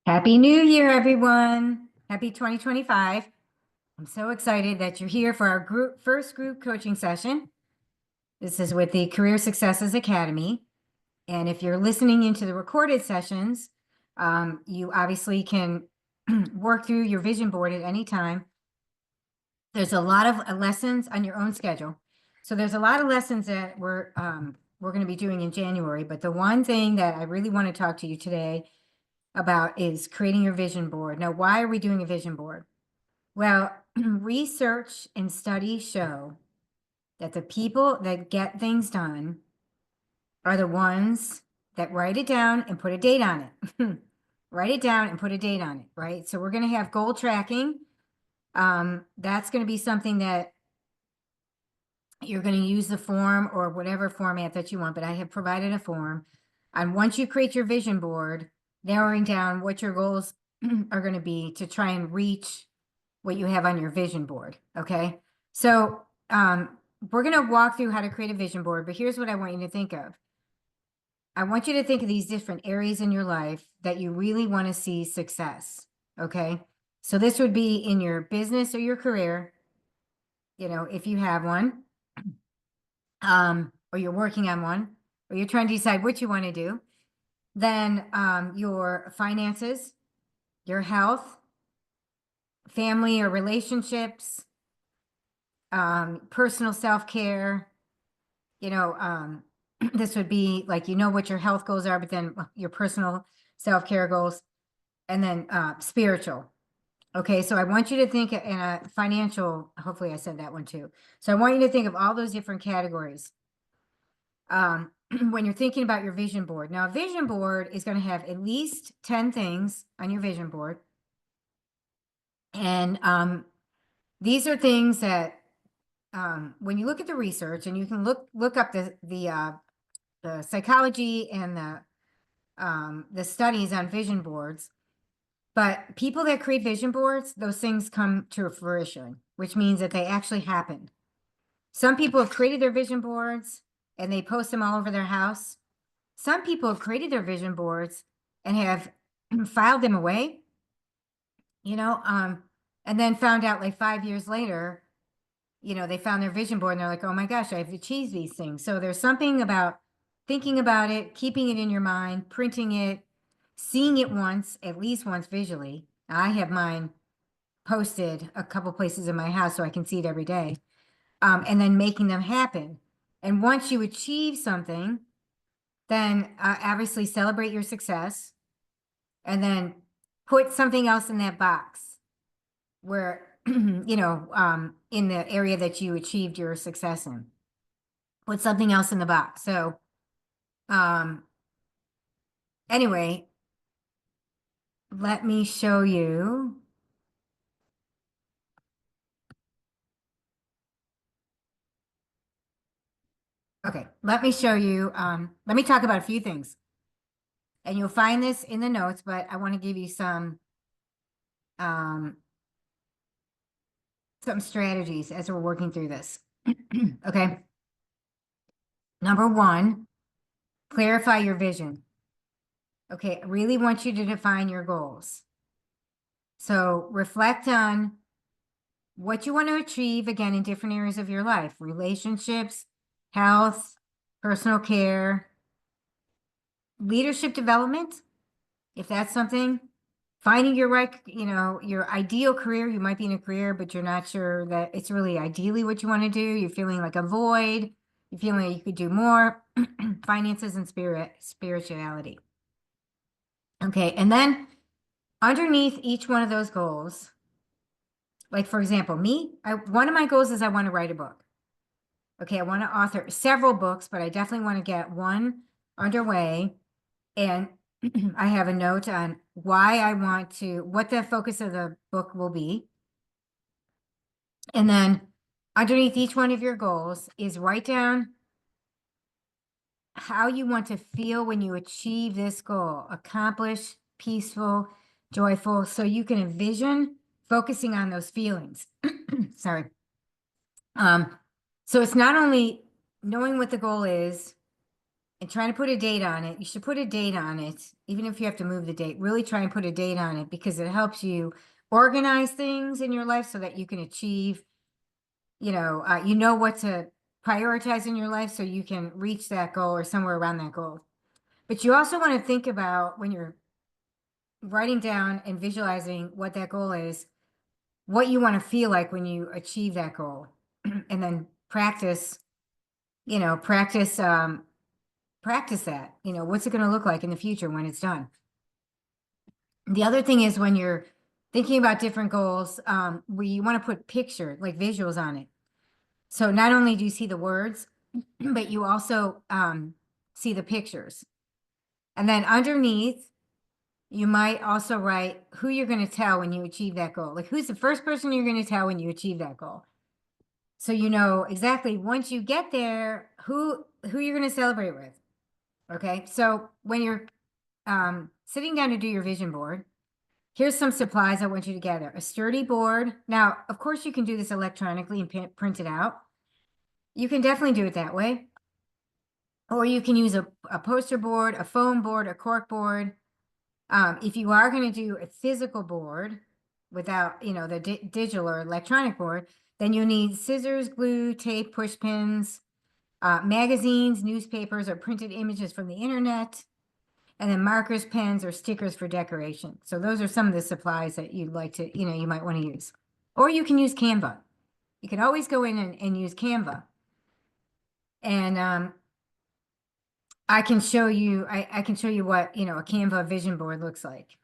Happy New Year, everyone. Happy 2025. I'm so excited that you're here for our first group coaching session. This is with the Career Successes Academy. And if you're listening into the recorded sessions, you obviously can work through your vision board at any time. There's a lot of lessons on your own schedule. So there's a lot of lessons that we're going to be doing in January. But the one thing that I really want to talk to you today about is creating your vision board. Now, why are we doing a vision board? Well, research and studies show that the people that get things done are the ones that write it down and put a date on it. Write it down and put a date on it, right? So we're going to have goal tracking. That's going to be something that you're going to use the form or whatever format that you want, but I have provided a form. And once you create your vision board, narrowing down what your goals are going to be to try and reach what you have on your vision board. Okay. So we're going to walk through how to create a vision board, but here's what I want you to think of. I want you to think of these different areas in your life that you really want to see success. Okay. So this would be in your business or your career, if you have one, or you're working on one, or you're trying to decide what you want to do. Then your finances, your health, family or relationships, personal self-care. This would be like, what your health goals are, but then your personal self-care goals, and then spiritual. Okay, so I want you to think in a financial, hopefully I said that one too. So I want you to think of all those different categories when you're thinking about your vision board. Now, a vision board is going to have at least 10 things on your vision board. And these are things that when you look at the research, and you can look up the psychology and the studies on vision boards, but people that create vision boards, those things come to fruition, which means that they actually happen. Some people have created their vision boards and they post them all over their house. Some people have created their vision boards and have filed them away, and then found out like 5 years later, they found their vision board and they're like, oh my gosh, I've achieved these things. So there's something about thinking about it, keeping it in your mind, printing it, seeing it once, at least once visually. I have mine posted a couple places in my house so I can see it every day, and then making them happen. And once you achieve something, then obviously celebrate your success and then put something else in that box where, in the area that you achieved your success in. Put something else in the box. So, anyway, let me show you. Okay, let me show you. Let me talk about a few things. And you'll find this in the notes, but I want to give you some strategies as we're working through this. Okay. Number one, clarify your vision. Okay, I really want you to define your goals. So reflect on what you want to achieve, again, in different areas of your life: relationships, health, personal care, leadership development, if that's something, finding your right, your ideal career. You might be in a career, but you're not sure that it's really ideally what you want to do. You're feeling like a void. You're feeling like you could do more. Finances and spirituality. Okay, and then underneath each one of those goals, like for example, one of my goals is I want to write a book. Okay, I want to author several books, but I definitely want to get one underway. And I have a note on what the focus of the book will be. And then underneath each one of your goals is write down how you want to feel when you achieve this goal: accomplished, peaceful, joyful. So you can envision focusing on those feelings. Sorry. So it's not only knowing what the goal is, and trying to put a date on it. You should put a date on it, even if you have to move the date. Really try and put a date on it because it helps you organize things in your life so that you can achieve, you know what to prioritize in your life so you can reach that goal or somewhere around that goal. But you also want to think about when you're writing down and visualizing what that goal is, what you want to feel like when you achieve that goal. And then practice, practice that, what's it going to look like in the future when it's done. The other thing is when you're thinking about different goals, where you want to put picture, like visuals on it. So not only do you see the words, but you also see the pictures. And then underneath, you might also write who you're going to tell when you achieve that goal. Like who's the first person you're going to tell when you achieve that goal. So you know exactly once you get there, who you're going to celebrate with. Okay, so when you're sitting down to do your vision board, here's some supplies I want you to gather. A sturdy board. Now, of course, you can do this electronically and print it out. You can definitely do it that way. Or you can use a poster board, a foam board, a cork board. If you are going to do a physical board without, the digital or electronic board, then you need scissors, glue, tape, push pins, magazines, newspapers, or printed images from the internet, and then markers, pens, or stickers for decoration. So those are some of the supplies that you'd like to, you might want to use. Or you can use Canva. You can always go in and use Canva. And I can show you, I can show you what, a Canva vision board looks like.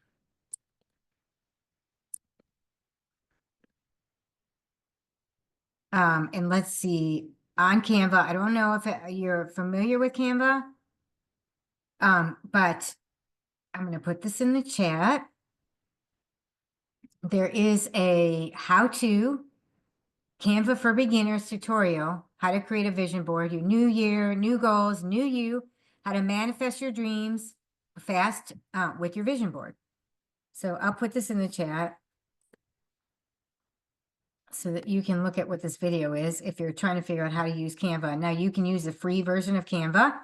And let's see, on Canva, I don't know if you're familiar with Canva, but I'm going to put this in the chat. There is a how-to Canva for Beginners tutorial, how to create a vision board, your new year, new goals, new you, how to manifest your dreams fast with your vision board. So I'll put this in the chat so that you can look at what this video is if you're trying to figure out how to use Canva. Now you can use the free version of Canva,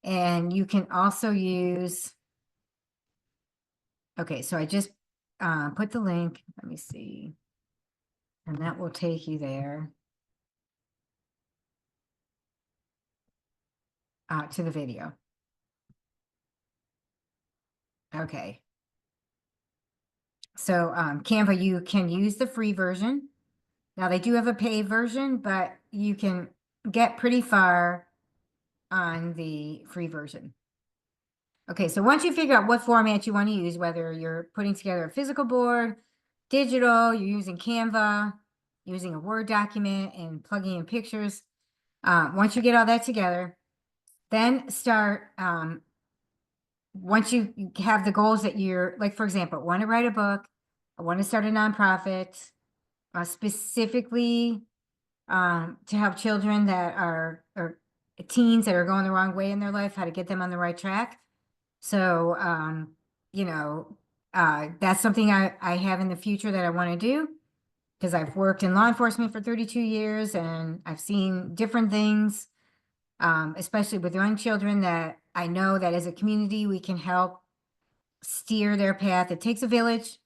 and you can also use, okay, so I just put the link, let me see, and that will take you there to the video. Okay. So Canva, you can use the free version. Now they do have a paid version, but you can get pretty far on the free version. Okay, so once you figure out what format you want to use, whether you're putting together a physical board, digital, you're using Canva, using a Word document and plugging in pictures. Once you get all that together, then start, once you have the goals that you're, like, for example, I want to write a book, I want to start a nonprofit, specifically to help children that are, or teens that are going the wrong way in their life, how to get them on the right track. So, that's something I have in the future that I want to do because I've worked in law enforcement for 32 years and I've seen different things, especially with young children that I know that as a community, we can help steer their path. It takes a village.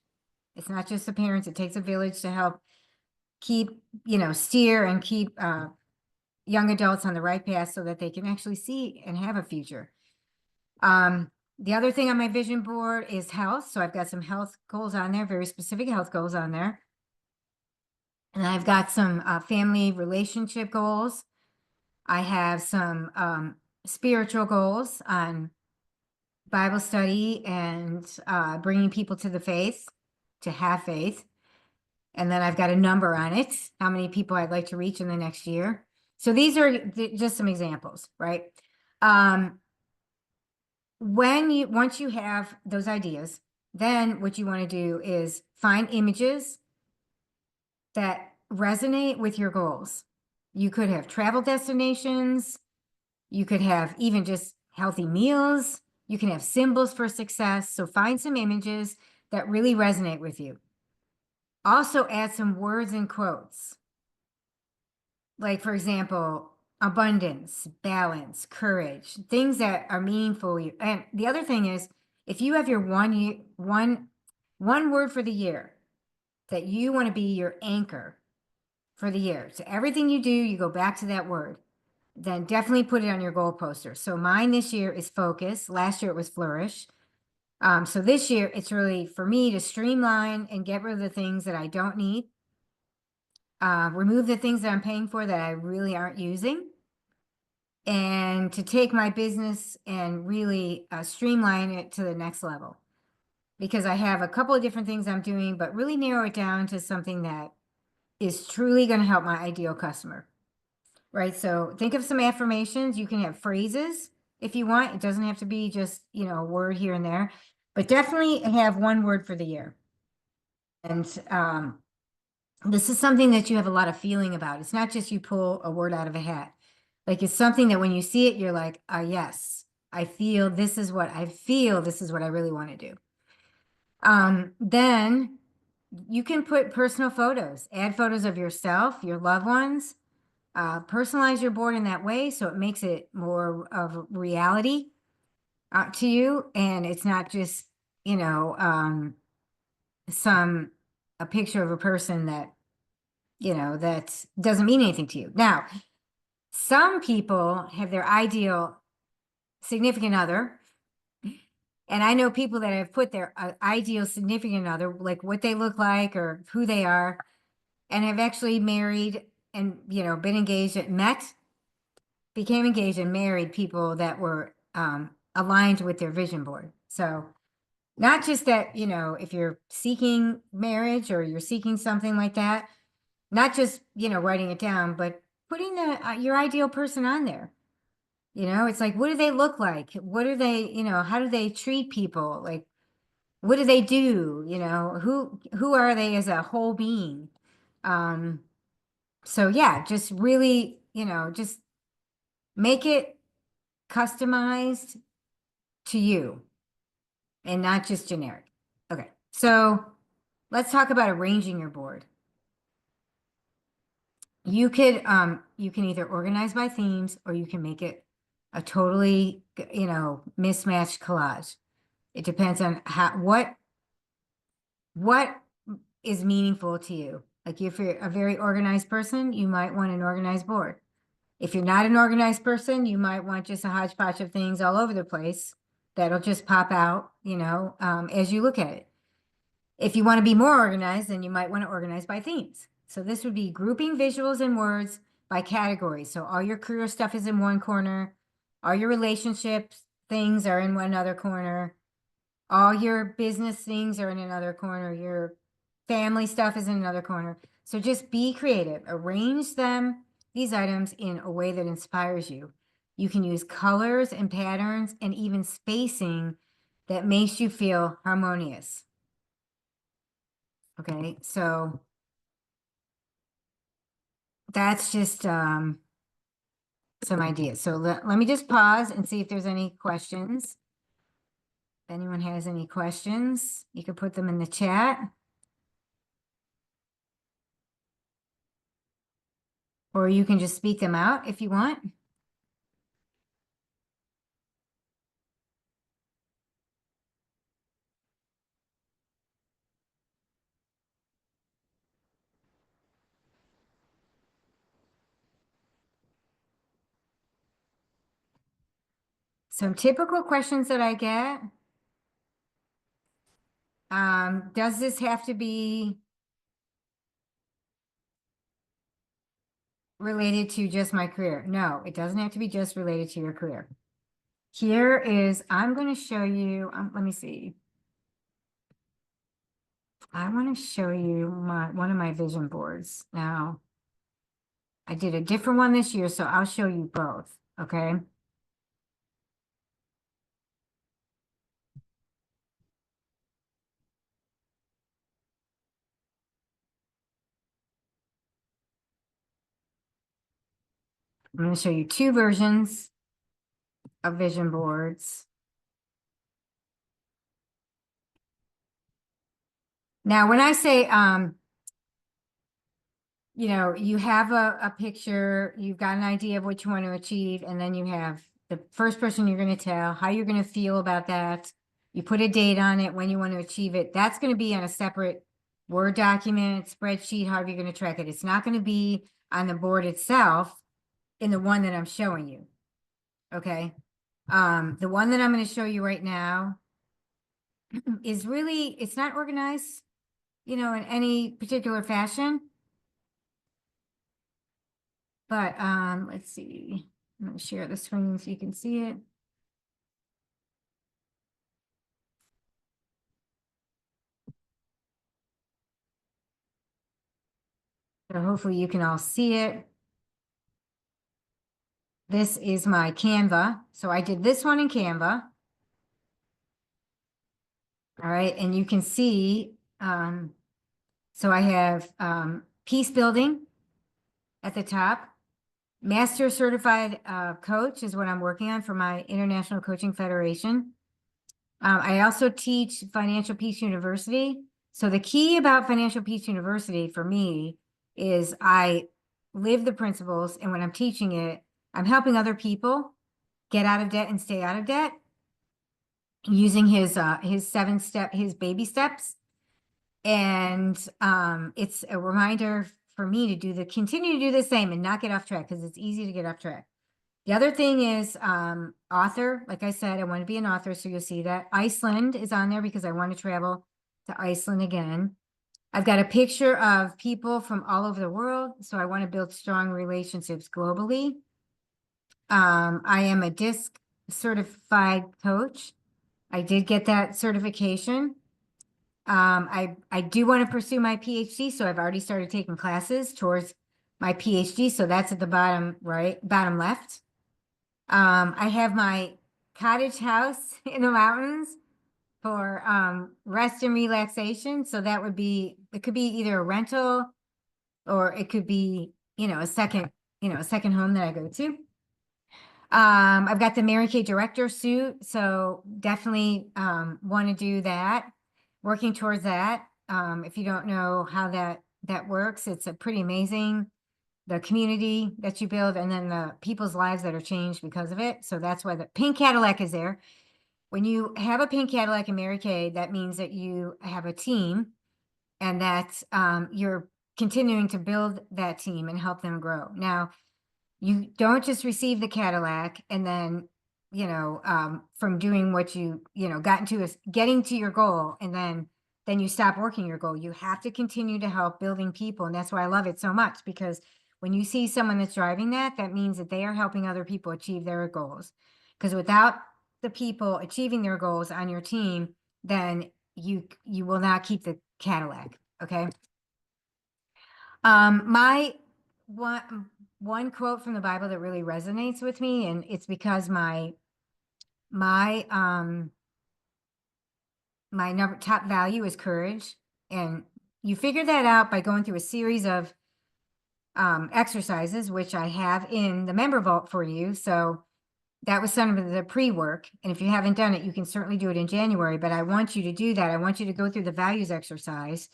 It's not just the parents. It takes a village to help keep, steer and keep young adults on the right path so that they can actually see and have a future. The other thing on my vision board is health. So I've got some health goals on there, very specific health goals on there. And I've got some family relationship goals. I have some spiritual goals on Bible study and bringing people to the faith, to have faith. And then I've got a number on it, how many people I'd like to reach in the next year. So these are just some examples, right? Once you have those ideas, then what you want to do is find images that resonate with your goals. You could have travel destinations. You could have even just healthy meals. You can have symbols for success. So find some images that really resonate with you. Also add some words and quotes. Like, for example, abundance, balance, courage, things that are meaningful. And the other thing is, if you have your one word for the year that you want to be your anchor for the year. So everything you do, you go back to that word. Then definitely put it on your goal poster. So mine this year is focus. Last year it was flourish. So this year it's really for me to streamline and get rid of the things that I don't need. Remove the things that I'm paying for that I really aren't using. And to take my business and really streamline it to the next level. Because I have a couple of different things I'm doing, but really narrow it down to something that is truly going to help my ideal customer. Right? So think of some affirmations. You can have phrases if you want. It doesn't have to be just, a word here and there, but definitely have one word for the year. And this is something that you have a lot of feeling about. It's not just you pull a word out of a hat. Like it's something that when you see it, you're like, yes, I feel this is what I feel. This is what I really want to do. Then you can put personal photos, add photos of yourself, your loved ones, personalize your board in that way. So it makes it more of reality to you. And it's not just, a picture of a person that, that doesn't mean anything to you. Now, some people have their ideal significant other. And I know people that have put their ideal significant other, like what they look like or who they are, and have actually married and, been engaged, became engaged and married people that were aligned with their vision board. So not just that, if you're seeking marriage or you're seeking something like that, not just, writing it down, but putting your ideal person on there. It's like, what do they look like? What are they, how do they treat people? Like, what do they do? Who are they as a whole being? So yeah, just really, just make it customized to you and not just generic. Okay, so let's talk about arranging your board. You can either organize by themes or you can make it a totally, mismatched collage. It depends on what is meaningful to you. Like if you're a very organized person, you might want an organized board. If you're not an organized person, you might want just a hodgepodge of things all over the place that'll just pop out, as you look at it. If you want to be more organized, then you might want to organize by themes. So this would be grouping visuals and words by categories. So all your career stuff is in one corner. All your relationships things are in one other corner. All your business things are in another corner. Your family stuff is in another corner. So just be creative. Arrange these items in a way that inspires you. You can use colors and patterns and even spacing that makes you feel harmonious. Okay, so that's just some ideas. So let me just pause and see if there's any questions. If anyone has any questions, you can put them in the chat. Or you can just speak them out if you want. Some typical questions that I get. Does this have to be related to just my career? No, it doesn't have to be just related to your career. Here is, I'm going to show you, let me see. I want to show you one of my vision boards. Now, I did a different one this year, so I'll show you both, okay? I'm going to show you two versions of vision boards. Now, when I say you know, you have a picture, you've got an idea of what you want to achieve, and then you have the first person you're going to tell, how you're going to feel about that. You put a date on it, when you want to achieve it. That's going to be on a separate Word document, spreadsheet, however you're going to track it. It's not going to be on the board itself in the one that I'm showing you. Okay. The one that I'm going to show you right now is really, it's not organized, you know, in any particular fashion. But let's see. I'm going to share the screen so you can see it. So hopefully you can all see it. This is my Canva. So I did this one in Canva. All right, and you can see, so I have peace building at the top. Master Certified Coach is what I'm working on for my International Coaching Federation. I also teach Financial Peace University. So the key about Financial Peace University for me is I live the principles, and when I'm teaching it, I'm helping other people get out of debt and stay out of debt using his 7-step, his baby steps. And it's a reminder for me to continue to do the same and not get off track, because it's easy to get off track. The other thing is author. Like I said, I want to be an author, so you'll see that. Iceland is on there because I want to travel to Iceland again. I've got a picture of people from all over the world, so I want to build strong relationships globally. I am a DISC certified coach. I did get that certification. I do want to pursue my PhD, so I've already started taking classes towards my PhD. So that's at the bottom left. I have my cottage house in the mountains for rest and relaxation. So that would be, it could be either a rental or it could be, you know, a second home that I go to. I've got the Mary Kay director suit, so definitely want to do that, working towards that. If you don't know how that works, it's a pretty amazing, the community that you build and then the people's lives that are changed because of it. So that's why the pink Cadillac is there. When you have a pink Cadillac and Mary Kay, that means that you have a team and that you're continuing to build that team and help them grow. Now, you don't just receive the Cadillac and then, you know, from doing what you know, getting to your goal, and then you stop working your goal. You have to continue to help building people. And that's why I love it so much, because when you see someone that's driving that, that means that they are helping other people achieve their goals. Because without the people achieving their goals on your team, then you will not keep the Cadillac. Okay. My one quote from the Bible that really resonates with me, and it's because my top value is courage. And you figure that out by going through a series of exercises, which I have in the member vault for you. So that was some of the pre-work. And if you haven't done it, you can certainly do it in January, but I want you to do that. I want you to go through the values exercise,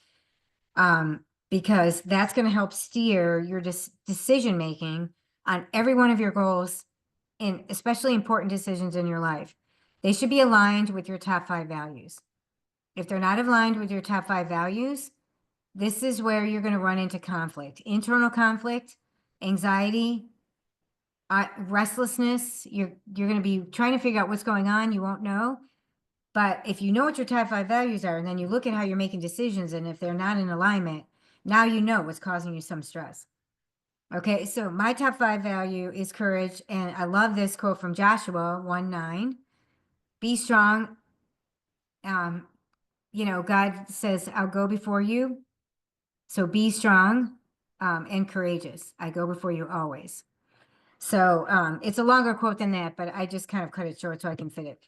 because that's going to help steer your decision-making on every one of your goals, and especially important decisions in your life. They should be aligned with your top 5 values. If they're not aligned with your top 5 values, this is where you're going to run into conflict, internal conflict, anxiety, restlessness. You're going to be trying to figure out what's going on. You won't know. But if you know what your top 5 values are, and then you look at how you're making decisions, and if they're not in alignment, now you know what's causing you some stress. Okay, so my top 5 value is courage. And I love this quote from Joshua 1:9. Be strong. You know, God says, I'll go before you. So be strong and courageous. I go before you always. So it's a longer quote than that, but I just kind of cut it short so I can fit it.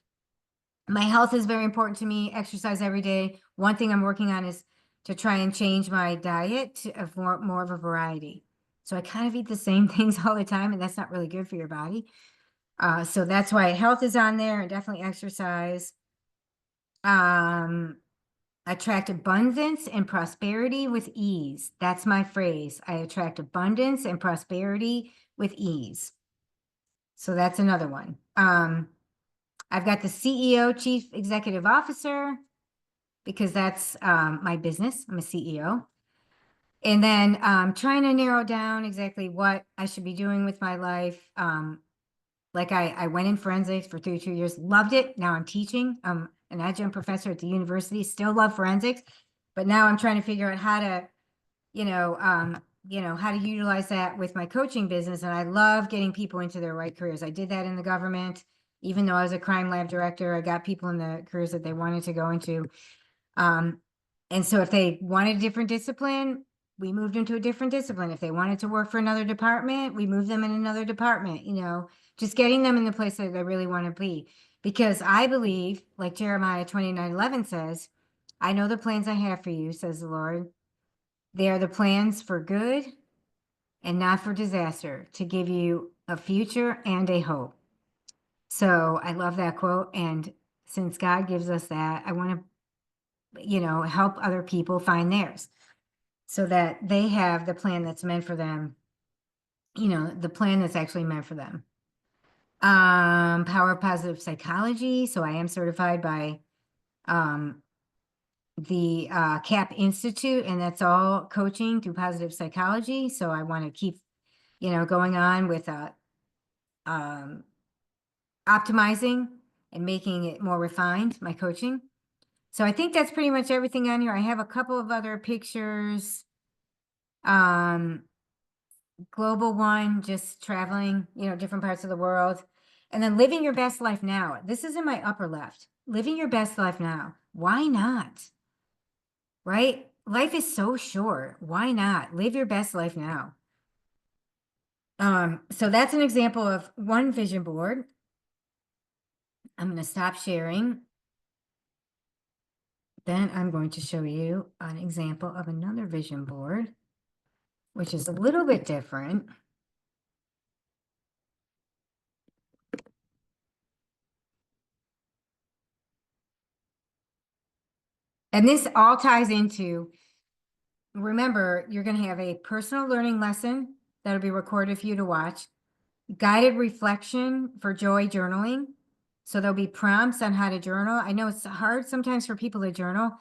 My health is very important to me. Exercise every day. One thing I'm working on is to try and change my diet to more of a variety. So I kind of eat the same things all the time, and that's not really good for your body. So that's why health is on there, and definitely exercise. attract abundance and prosperity with ease. That's my phrase. I attract abundance and prosperity with ease. So that's another one. I've got the CEO, Chief Executive Officer, because that's my business. I'm a CEO. And then trying to narrow down exactly what I should be doing with my life. Like I went in forensics for 32 years, loved it. Now I'm teaching. I'm an adjunct professor at the university, still love forensics, but now I'm trying to figure out how to, how to utilize that with my coaching business. And I love getting people into their right careers. I did that in the government. Even though I was a crime lab director, I got people in the careers that they wanted to go into. And so if they wanted a different discipline, we moved them to a different discipline. If they wanted to work for another department, we moved them in another department, just getting them in the place that they really want to be. Because I believe, like Jeremiah 29:11 says, I know the plans I have for you, says the Lord. They are the plans for good and not for disaster, to give you a future and a hope. So I love that quote. And since God gives us that, I want to, help other people find theirs so that they have the plan that's meant for them, the plan that's actually meant for them. Power of Positive Psychology. So I am certified by the CAP Institute, and that's all coaching through positive psychology. So I want to keep, going on with optimizing and making it more refined, my coaching. So I think that's pretty much everything on here. I have a couple of other pictures. Global one, just traveling, different parts of the world. And then living your best life now. This is in my upper left. Living your best life now. Why not? Right? Life is so short. Why not? Live your best life now. So that's an example of one vision board. I'm going to stop sharing. Then I'm going to show you an example of another vision board, which is a little bit different. And this all ties into, remember, you're going to have a personal learning lesson that'll be recorded for you to watch, guided reflection for joy journaling. So there'll be prompts on how to journal. I know it's hard sometimes for people to journal,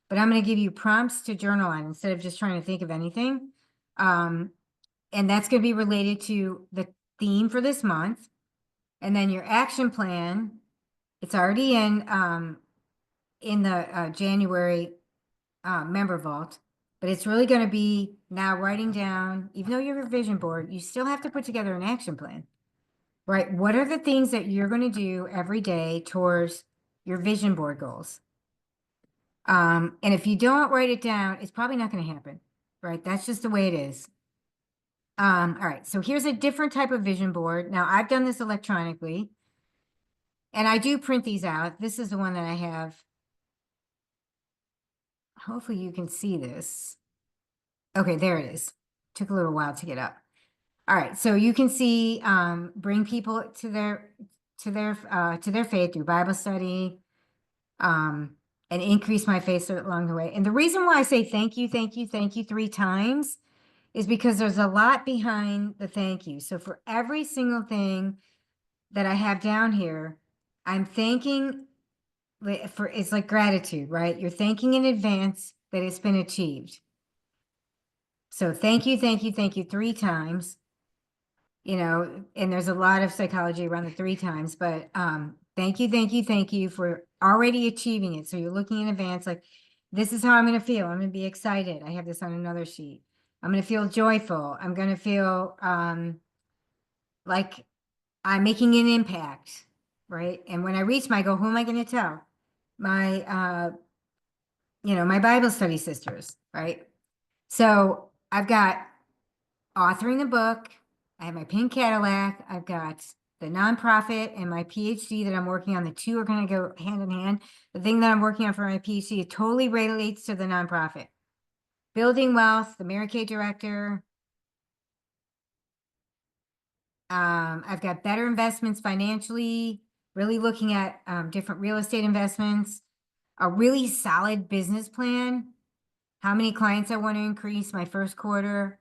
but I'm going to give you prompts to journal on instead of just trying to think of anything. And that's going to be related to the theme for this month. And then your action plan, it's already in the January member vault, but it's really going to be now writing down, even though you have a vision board, you still have to put together an action plan, right? What are the things that you're going to do every day towards your vision board goals? And if you don't write it down, it's probably not going to happen, right? That's just the way it is. All right, so here's a different type of vision board. Now I've done this electronically and I do print these out. This is the one that I have. Hopefully you can see this. Okay, there it is. Took a little while to get up. All right, so you can see bring people to their faith through Bible study, and increase my faith along the way. And the reason why I say thank you, thank you, thank you 3 times is because there's a lot behind the thank you. So for every single thing that I have down here, I'm thanking for, it's like gratitude, right? You're thanking in advance that it's been achieved. So thank you, thank you, thank you 3 times. And there's a lot of psychology around the 3 times, but thank you, thank you, thank you for already achieving it. So you're looking in advance, like, this is how I'm going to feel. I'm going to be excited. I have this on another sheet. I'm going to feel joyful. I'm going to feel like I'm making an impact, right? And when I reach my goal, who am I going to tell? My, my Bible study sisters, right? So I've got authoring a book. I have my pink Cadillac. I've got the nonprofit and my PhD that I'm working on. The 2 are going to go hand in hand. The thing that I'm working on for my PhD, it totally relates to the nonprofit. Building Wealth, the Mary Kay director. I've got better investments financially, really looking at different real estate investments. a really solid business plan, how many clients I want to increase my first quarter,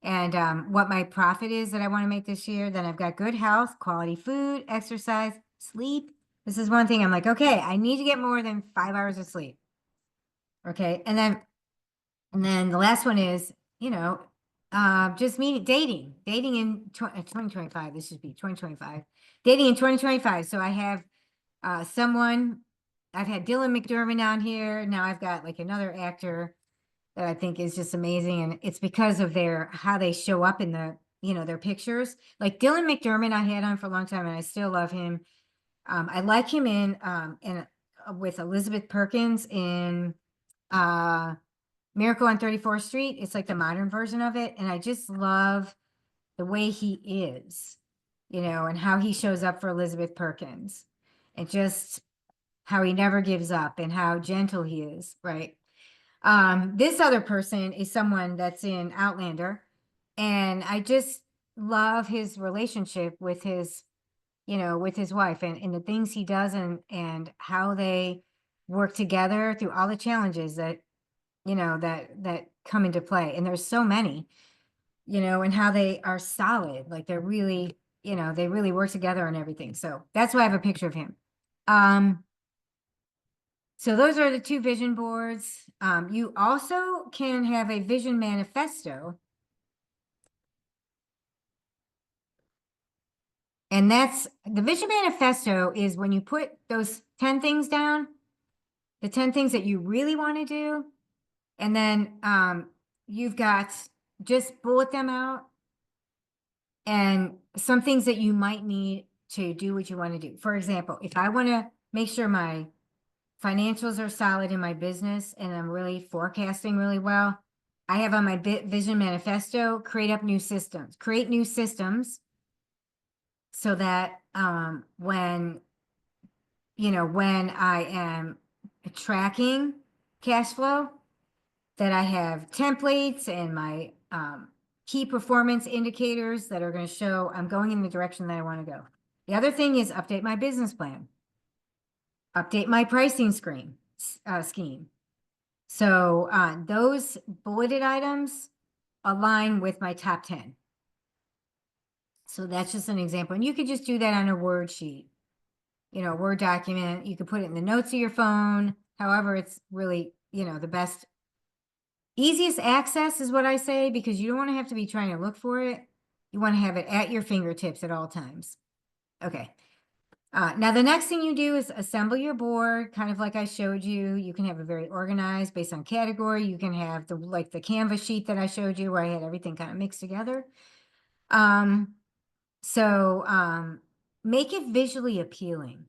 and what my profit is that I want to make this year. Then I've got good health, quality food, exercise, sleep. This is one thing I'm like, okay, I need to get more than 5 hours of sleep. Okay. And then the last one is, just me dating in 2025. This should be 2025, dating in 2025. So I have someone, I've had Dylan McDermott on here. Now I've got like another actor that I think is just amazing. And it's because of how they show up in their pictures. Like Dylan McDermott, I had on for a long time and I still love him. I like him with Elizabeth Perkins in Miracle on 34th Street. It's like the modern version of it. And I just love the way he is, and how he shows up for Elizabeth Perkins and just how he never gives up and how gentle he is, right? This other person is someone that's in Outlander, and I just love his relationship with his wife and the things he does and how they work together through all the challenges that come into play. And there's so many, and how they are solid, like they're really, they really work together on everything. So that's why I have a picture of him. So those are the two vision boards. You also can have a vision manifesto. And the vision manifesto is when you put those 10 things down, the 10 things that you really want to do. And then you've got just bullet them out and some things that you might need to do what you want to do. For example, if I want to make sure my financials are solid in my business and I'm really forecasting really well, I have on my vision manifesto, create new systems so that when I am tracking cash flow, that I have templates and my key performance indicators that are going to show I'm going in the direction that I want to go. The other thing is update my business plan, update my pricing scheme. So those bulleted items align with my top 10. So that's just an example. And you could just do that on a Word sheet, a Word document. You could put it in the notes of your phone. However, it's really, the best. Easiest access is what I say, because you don't want to have to be trying to look for it. You want to have it at your fingertips at all times. Okay. Now the next thing you do is assemble your board, kind of like I showed you. You can have it very organized based on category. You can have the Canvas sheet that I showed you where I had everything kind of mixed together. So make it visually appealing.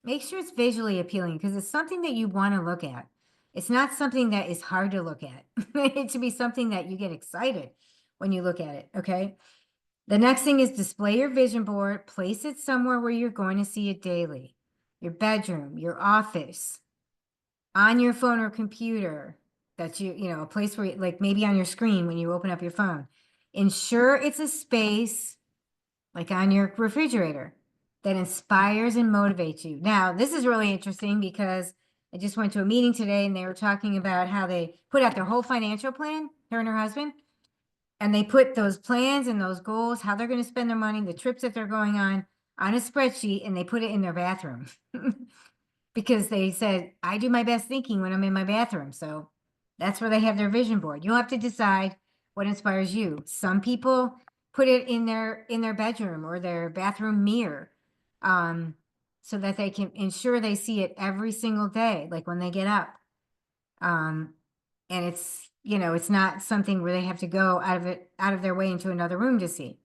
Make sure it's visually appealing because it's something that you want to look at. It's not something that is hard to look at. It should be something that you get excited when you look at it, okay? The next thing is display your vision board. Place it somewhere where you're going to see it daily. Your bedroom, your office, on your phone or computer. That's a place where, like maybe on your screen when you open up your phone. Ensure it's a space like on your refrigerator that inspires and motivates you. Now, this is really interesting because I just went to a meeting today and they were talking about how they put out their whole financial plan, her and her husband, and they put those plans and those goals, how they're going to spend their money, the trips that they're going on a spreadsheet, and they put it in their bathroom. Because they said, I do my best thinking when I'm in my bathroom. So that's where they have their vision board. You'll have to decide what inspires you. Some people put it in their bedroom or their bathroom mirror, so that they can ensure they see it every single day, like when they get up. And it's not something where they have to go out of their way into another room to see.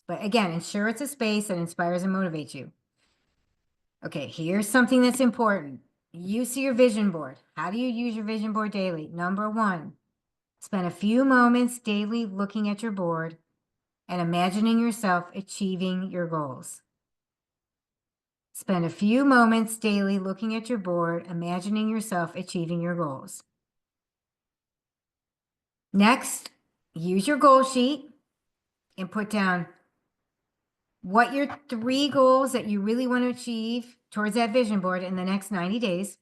But again, ensure it's a space that inspires and motivates you. Okay, here's something that's important. Use your vision board. How do you use your vision board daily? Number 1, spend a few moments daily looking at your board and imagining yourself achieving your goals. Spend a few moments daily looking at your board, imagining yourself achieving your goals. Next, use your goal sheet and put down what your 3 goals that you really want to achieve towards that vision board in the next 90 days.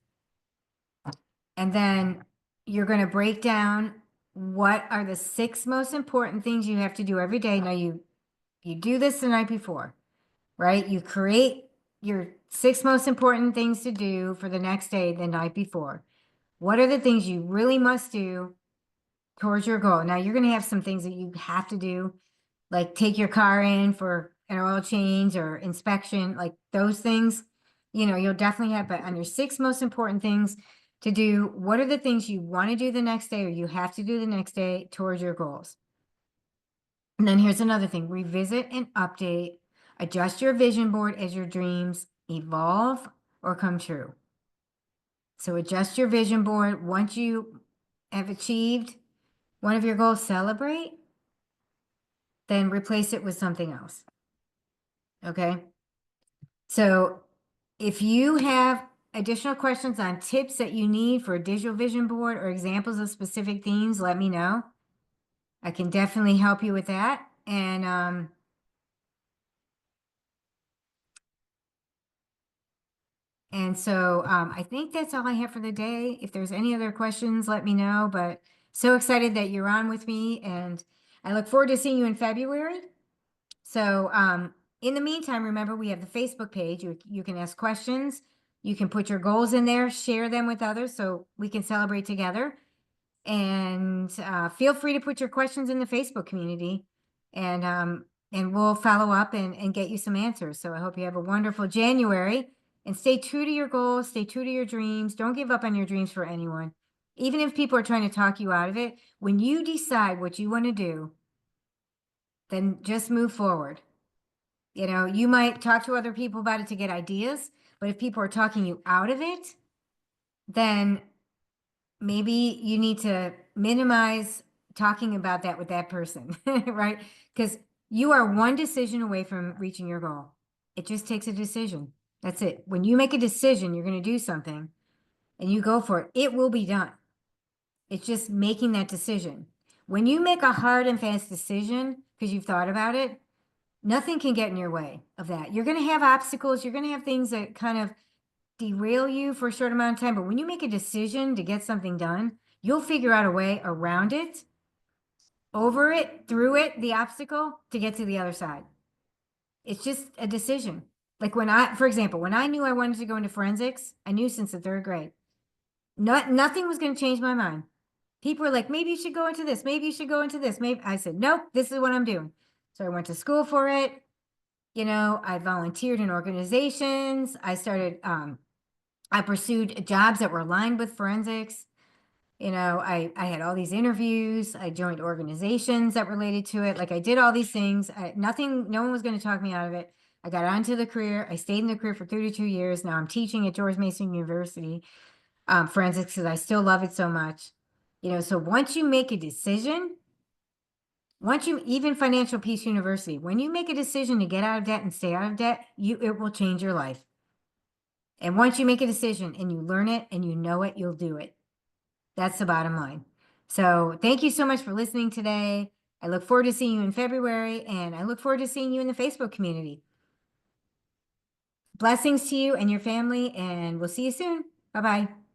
And then you're going to break down what are the 6 most important things you have to do every day. Now you do this the night before, right? You create your 6 most important things to do for the next day the night before. What are the things you really must do towards your goal? Now you're going to have some things that you have to do, like take your car in for an oil change or inspection, like those things, you'll definitely have, but on your 6 most important things to do, what are the things you want to do the next day or you have to do the next day towards your goals? And then here's another thing, revisit and update, adjust your vision board as your dreams evolve or come true. So adjust your vision board. Once you have achieved one of your goals, celebrate, then replace it with something else. Okay. So if you have additional questions on tips that you need for a digital vision board or examples of specific themes, let me know. I can definitely help you with that. And so I think that's all I have for the day. If there's any other questions, let me know. But so excited that you're on with me, and I look forward to seeing you in February. So in the meantime, remember we have the Facebook page. You can ask questions. You can put your goals in there, share them with others so we can celebrate together. And feel free to put your questions in the Facebook community, and we'll follow up and get you some answers. So I hope you have a wonderful January, and stay true to your goals, stay true to your dreams. Don't give up on your dreams for anyone. Even if people are trying to talk you out of it, when you decide what you want to do, then just move forward. You might talk to other people about it to get ideas, but if people are talking you out of it, then maybe you need to minimize talking about that with that person, right? Because you are one decision away from reaching your goal. It just takes a decision. That's it. When you make a decision, you're going to do something and you go for it, it will be done. It's just making that decision. When you make a hard and fast decision because you've thought about it, nothing can get in your way of that. You're going to have obstacles. You're going to have things that kind of derail you for a short amount of time. But when you make a decision to get something done, you'll figure out a way around it, over it, through it, the obstacle to get to the other side. It's just a decision. Like for example, when I knew I wanted to go into forensics, I knew since the 3rd grade, nothing was going to change my mind. People were like, maybe you should go into this. Maybe you should go into this. Maybe I said, nope, this is what I'm doing. So I went to school for it. I volunteered in organizations. I pursued jobs that were aligned with forensics. I had all these interviews. I joined organizations that related to it. Like I did all these things. No one was going to talk me out of it. I got onto the career. I stayed in the career for 32 years. Now I'm teaching at George Mason University, forensics, because I still love it so much. So once you make a decision, even Financial Peace University, when you make a decision to get out of debt and stay out of debt, it will change your life. And once you make a decision and you learn it and you know it, you'll do it. That's the bottom line. So thank you so much for listening today. I look forward to seeing you in February, and I look forward to seeing you in the Facebook community. Blessings to you and your family, and we'll see you soon. Bye-bye.